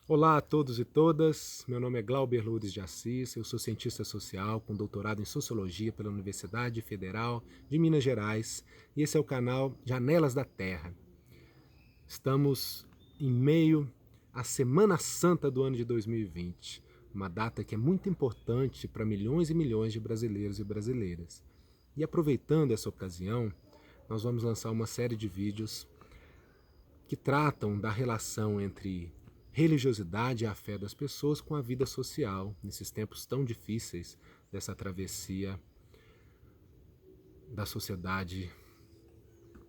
Olá a todos e todas, meu nome é Glauber Lourdes de Assis, eu sou cientista social com doutorado em Sociologia pela Universidade Federal de Minas Gerais e esse é o canal Janelas da Terra. Estamos em meio à Semana Santa do ano de 2020, uma data que é muito importante para milhões e milhões de brasileiros e brasileiras. E aproveitando essa ocasião, nós vamos lançar uma série de vídeos que tratam da relação entre religiosidade e a fé das pessoas com a vida social, nesses tempos tão difíceis dessa travessia da sociedade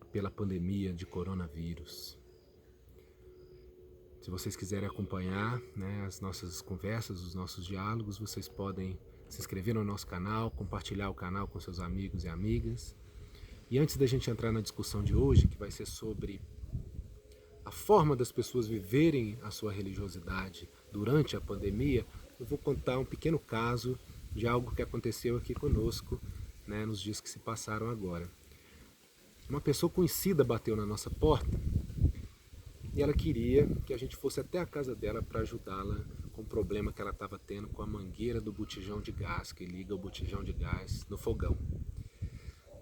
pela pandemia de coronavírus. Se vocês quiserem acompanhar, as nossas conversas, os nossos diálogos, vocês podem se inscrever no nosso canal, compartilhar o canal com seus amigos e amigas. E antes da gente entrar na discussão de hoje, que vai ser sobre a forma das pessoas viverem a sua religiosidade durante a pandemia, eu vou contar um pequeno caso de algo que aconteceu aqui conosco, nos dias que se passaram agora. Uma pessoa conhecida bateu na nossa porta e ela queria que a gente fosse até a casa dela para ajudá-la com o problema que ela estava tendo com a mangueira do botijão de gás, que liga o botijão de gás no fogão.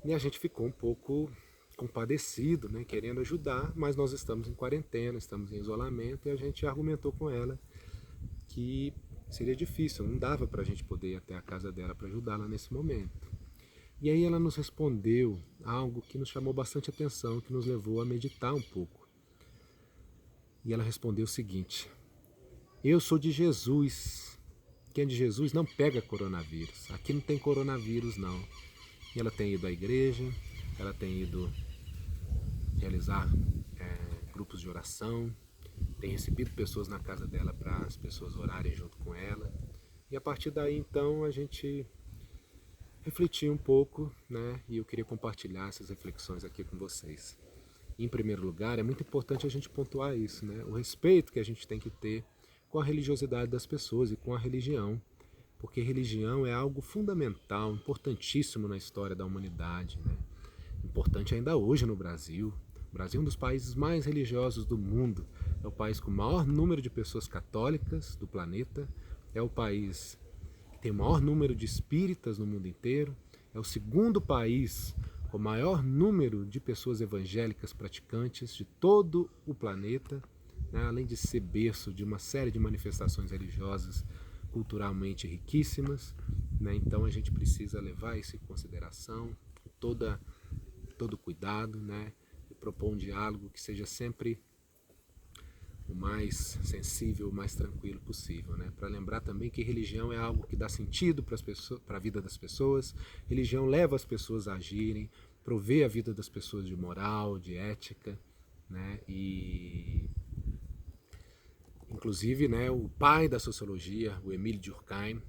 E a gente ficou um pouco compadecido, querendo ajudar, mas nós estamos em quarentena, estamos em isolamento e a gente argumentou com ela que seria difícil, não dava para a gente poder ir até a casa dela para ajudá-la nesse momento. E aí ela nos respondeu algo que nos chamou bastante atenção, que nos levou a meditar um pouco. E ela respondeu o seguinte: eu sou de Jesus. Quem é de Jesus não pega coronavírus. Aqui não tem coronavírus não. E ela tem ido à igreja, ela tem ido realizar grupos de oração, tem recebido pessoas na casa dela para as pessoas orarem junto com ela. E a partir daí então a gente refletiu um pouco, e eu queria compartilhar essas reflexões aqui com vocês. Em primeiro lugar, é muito importante a gente pontuar isso, o respeito que a gente tem que ter com a religiosidade das pessoas e com a religião, porque religião é algo fundamental, importantíssimo na história da humanidade, importante ainda hoje no Brasil. O Brasil é um dos países mais religiosos do mundo, é o país com o maior número de pessoas católicas do planeta, é o país que tem o maior número de espíritas no mundo inteiro, é o segundo país com o maior número de pessoas evangélicas praticantes de todo o planeta, além de ser berço de uma série de manifestações religiosas culturalmente riquíssimas. Então a gente precisa levar isso em consideração, todo cuidado, e propor um diálogo que seja sempre o mais sensível, o mais tranquilo possível, para lembrar também que religião é algo que dá sentido para a vida das pessoas, religião leva as pessoas a agirem, provê a vida das pessoas de moral, de ética, e inclusive, o pai da sociologia, o Émile Durkheim,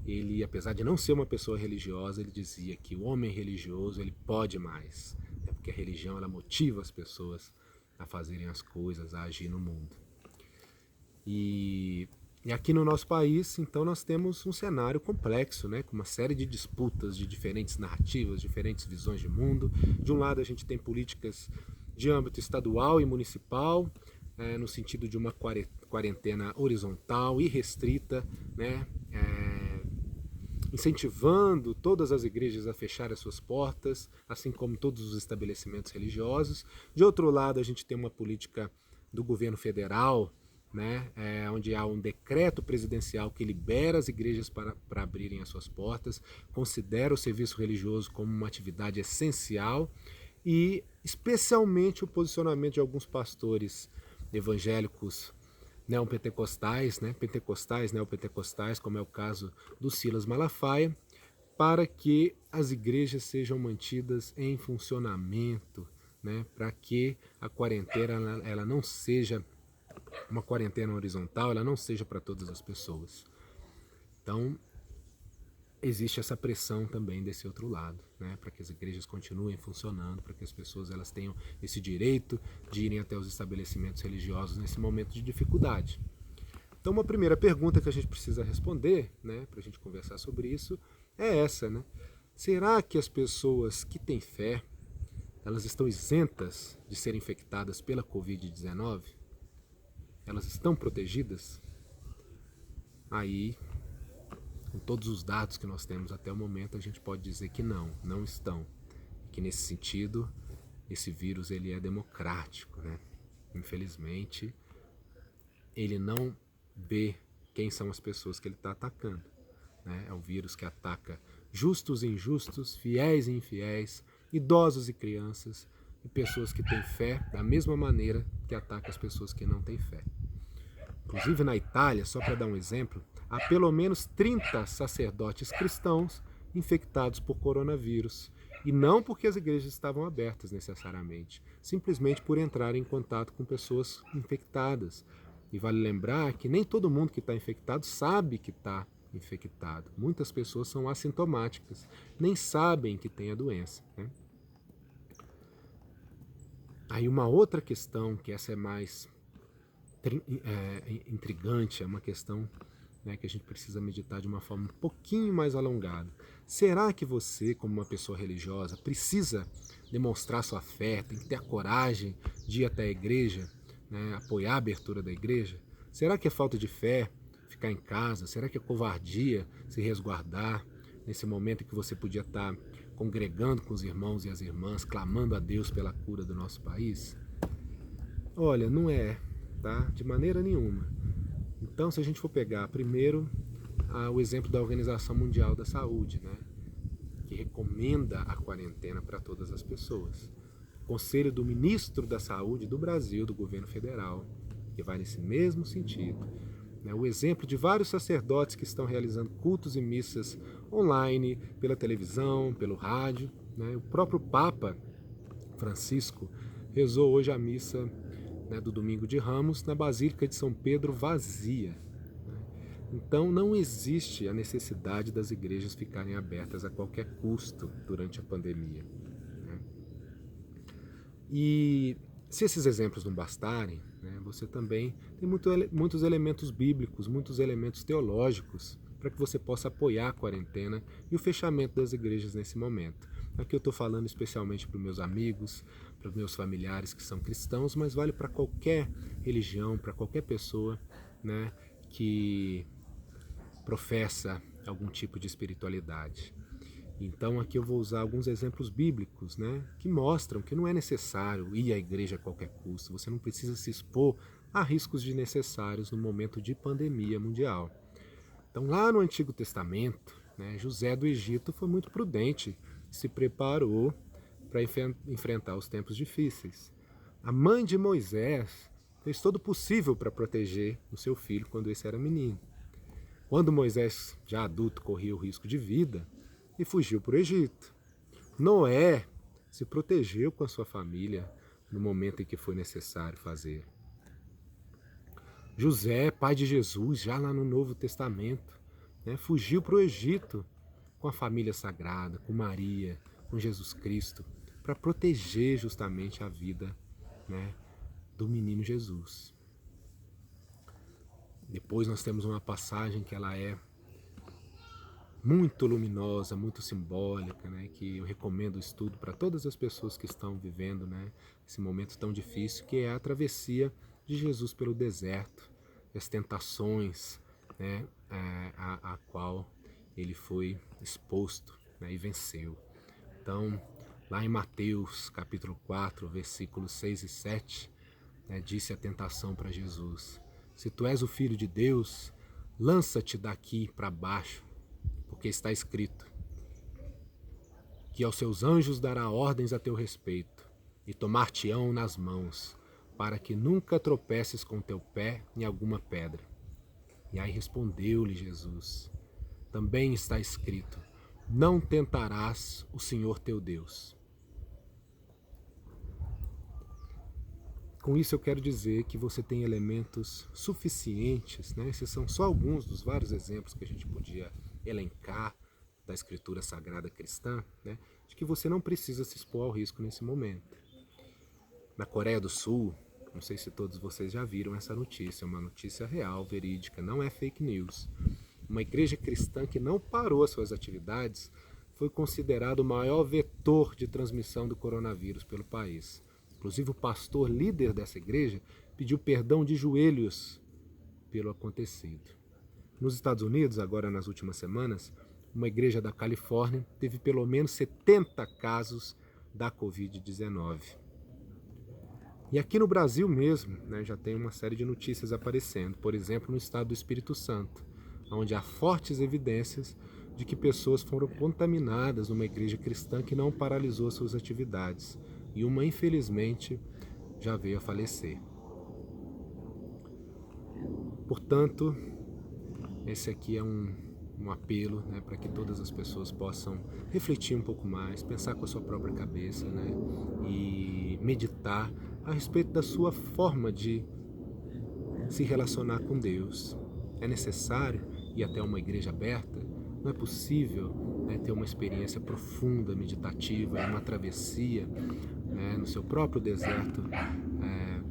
ele, apesar de não ser uma pessoa religiosa, ele dizia que o homem religioso ele pode mais, porque a religião ela motiva as pessoas a fazerem as coisas, a agir no mundo. E aqui no nosso país, então, nós temos um cenário complexo, com uma série de disputas de diferentes narrativas, diferentes visões de mundo. De um lado, a gente tem políticas de âmbito estadual e municipal, no sentido de uma quarentena horizontal e restrita, incentivando todas as igrejas a fechar as suas portas, assim como todos os estabelecimentos religiosos. De outro lado, a gente tem uma política do governo federal, onde há um decreto presidencial que libera as igrejas para abrirem as suas portas, considera o serviço religioso como uma atividade essencial e especialmente o posicionamento de alguns pastores evangélicos pentecostais, neopentecostais, como é o caso do Silas Malafaia, para que as igrejas sejam mantidas em funcionamento, para que a quarentena ela não seja uma quarentena horizontal, ela não seja para todas as pessoas. Então, existe essa pressão também desse outro lado, para que as igrejas continuem funcionando, para que as pessoas elas tenham esse direito de irem até os estabelecimentos religiosos nesse momento de dificuldade. Então, uma primeira pergunta que a gente precisa responder, para a gente conversar sobre isso, é essa, Será que as pessoas que têm fé, elas estão isentas de serem infectadas pela Covid-19? elas estão protegidas? Aí, com todos os dados que nós temos até o momento, a gente pode dizer que não estão. Que nesse sentido, esse vírus ele é democrático, né? Infelizmente, ele não vê quem são as pessoas que ele está atacando, né? É um vírus que ataca justos e injustos, fiéis e infiéis, idosos e crianças, e pessoas que têm fé da mesma maneira que ataca as pessoas que não têm fé. Inclusive na Itália, só para dar um exemplo, há pelo menos 30 sacerdotes cristãos infectados por coronavírus. E não porque as igrejas estavam abertas necessariamente, simplesmente por entrar em contato com pessoas infectadas. E vale lembrar que nem todo mundo que está infectado sabe que está infectado. Muitas pessoas são assintomáticas, nem sabem que tem a doença, né? Aí uma outra questão, que essa é mais intrigante, é uma questão, né, que a gente precisa meditar de uma forma um pouquinho mais alongada. Será que você, como uma pessoa religiosa, precisa demonstrar sua fé, tem que ter a coragem de ir até a igreja, né, apoiar a abertura da igreja? Será que é falta de fé ficar em casa? Será que é covardia se resguardar nesse momento em que você podia estar congregando com os irmãos e as irmãs, clamando a Deus pela cura do nosso país? Olha, não é, tá? De maneira nenhuma. Então, se a gente for pegar primeiro o exemplo da Organização Mundial da Saúde, né, que recomenda a quarentena para todas as pessoas. O Conselho do Ministro da Saúde do Brasil, do governo federal, que vai nesse mesmo sentido. Né, o exemplo de vários sacerdotes que estão realizando cultos e missas online, pela televisão, pelo rádio. Né, o próprio Papa Francisco rezou hoje a missa, né, do Domingo de Ramos na Basílica de São Pedro vazia. Então não existe a necessidade das igrejas ficarem abertas a qualquer custo durante a pandemia, né? E se esses exemplos não bastarem, né, você também tem muitos elementos bíblicos, muitos elementos teológicos para que você possa apoiar a quarentena e o fechamento das igrejas nesse momento. Aqui eu estou falando especialmente para os meus amigos, para os meus familiares que são cristãos, mas vale para qualquer religião, para qualquer pessoa, né, que professa algum tipo de espiritualidade. Então aqui eu vou usar alguns exemplos bíblicos, né, que mostram que não é necessário ir à igreja a qualquer custo. Você não precisa se expor a riscos desnecessários no momento de pandemia mundial. Então lá no Antigo Testamento, né, José do Egito foi muito prudente, se preparou para enfrentar os tempos difíceis. A mãe de Moisés fez todo o possível para proteger o seu filho quando esse era menino. Quando Moisés, já adulto, corria o risco de vida e fugiu para o Egito. Noé se protegeu com a sua família no momento em que foi necessário fazer. José, pai de Jesus, já lá no Novo Testamento, né, fugiu para o Egito com a família sagrada, com Maria, com Jesus Cristo, para proteger justamente a vida, né, do menino Jesus. Depois nós temos uma passagem que ela é muito luminosa, muito simbólica, né, que eu recomendo o estudo para todas as pessoas que estão vivendo, né, esse momento tão difícil, que é a travessia de Jesus pelo deserto, as tentações, né, a qual ele foi exposto, né, e venceu. Então, lá em Mateus capítulo 4, versículos 6 e 7, né, disse a tentação para Jesus: se tu és o Filho de Deus, lança-te daqui para baixo, porque está escrito que aos seus anjos dará ordens a teu respeito, e tomar-te-ão nas mãos, para que nunca tropeces com teu pé em alguma pedra. E aí respondeu-lhe Jesus: também está escrito, não tentarás o Senhor teu Deus. Com isso eu quero dizer que você tem elementos suficientes, né? Esses são só alguns dos vários exemplos que a gente podia elencar da Escritura Sagrada Cristã, né? De que você não precisa se expor ao risco nesse momento. Na Coreia do Sul, não sei se todos vocês já viram essa notícia, é uma notícia real, verídica, não é fake news. Uma igreja cristã que não parou as suas atividades foi considerado o maior vetor de transmissão do coronavírus pelo país. Inclusive o pastor líder dessa igreja pediu perdão de joelhos pelo acontecido. Nos Estados Unidos, agora nas últimas semanas, uma igreja da Califórnia teve pelo menos 70 casos da Covid-19. E aqui no Brasil mesmo, né, já tem uma série de notícias aparecendo, por exemplo, no estado do Espírito Santo, onde há fortes evidências de que pessoas foram contaminadas numa igreja cristã que não paralisou suas atividades. E uma, infelizmente, já veio a falecer. Portanto, esse aqui é um apelo, né, para que todas as pessoas possam refletir um pouco mais, pensar com a sua própria cabeça, né, e meditar a respeito da sua forma de se relacionar com Deus. É necessário ir até uma igreja aberta? Não é possível, né, ter uma experiência profunda, meditativa, uma travessia, né, no seu próprio deserto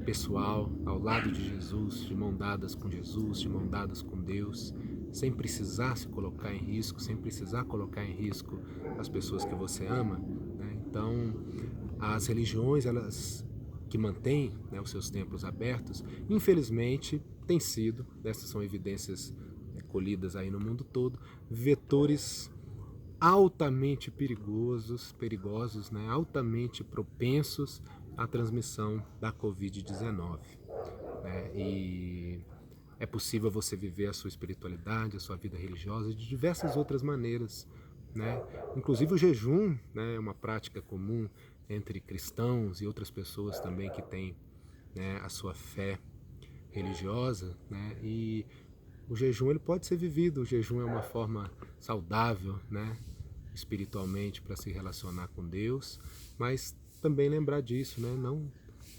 pessoal, ao lado de Jesus, de mão dadas com Jesus, de mão dadas com Deus, sem precisar se colocar em risco, sem precisar colocar em risco as pessoas que você ama, né? Então, as religiões, elas que mantêm, né, os seus templos abertos, infelizmente, têm sido, essas são evidências colhidas aí no mundo todo, vetores altamente perigosos, né, altamente propensos à transmissão da Covid-19. Né? E é possível você viver a sua espiritualidade, a sua vida religiosa de diversas outras maneiras, né? Inclusive o jejum, né, é uma prática comum entre cristãos e outras pessoas também que têm, né, a sua fé religiosa, né? E o jejum ele pode ser vivido, o jejum é uma forma saudável, né, espiritualmente para se relacionar com Deus, mas também lembrar disso, né, não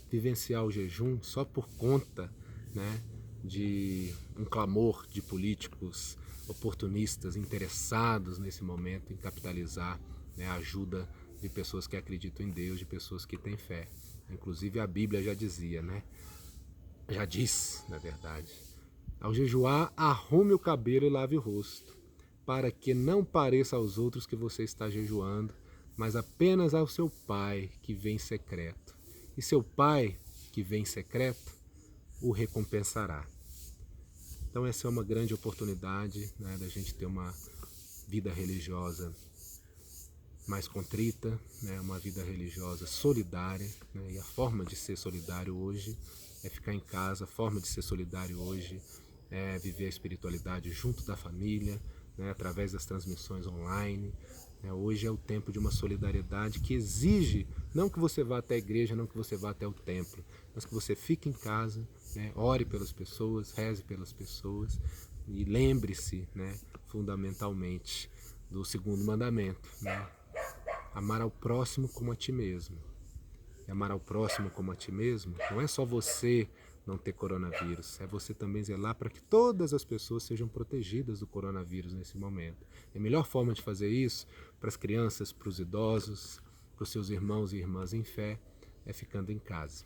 vivenciar o jejum só por conta, né, de um clamor de políticos oportunistas interessados nesse momento em capitalizar, né, a ajuda de pessoas que acreditam em Deus, de pessoas que têm fé. Inclusive a Bíblia já dizia, né, já diz, na verdade, ao jejuar, arrume o cabelo e lave o rosto, para que não pareça aos outros que você está jejuando, mas apenas ao seu Pai que vem em secreto. E seu Pai, que vem em secreto, o recompensará. Então essa é uma grande oportunidade, né, da gente ter uma vida religiosa mais contrita, né, uma vida religiosa solidária, né, e a forma de ser solidário hoje é ficar em casa, a forma de ser solidário hoje é viver a espiritualidade junto da família, né, através das transmissões online. Hoje é o tempo de uma solidariedade que exige não que você vá até a igreja, não que você vá até o templo, mas que você fique em casa, né, ore pelas pessoas, reze pelas pessoas e lembre-se, né, fundamentalmente do segundo mandamento, né, amar ao próximo como a ti mesmo. E amar ao próximo como a ti mesmo não é só você não ter coronavírus, é você também zelar para que todas as pessoas sejam protegidas do coronavírus nesse momento. E a melhor forma de fazer isso para as crianças, para os idosos, para os seus irmãos e irmãs em fé, é ficando em casa.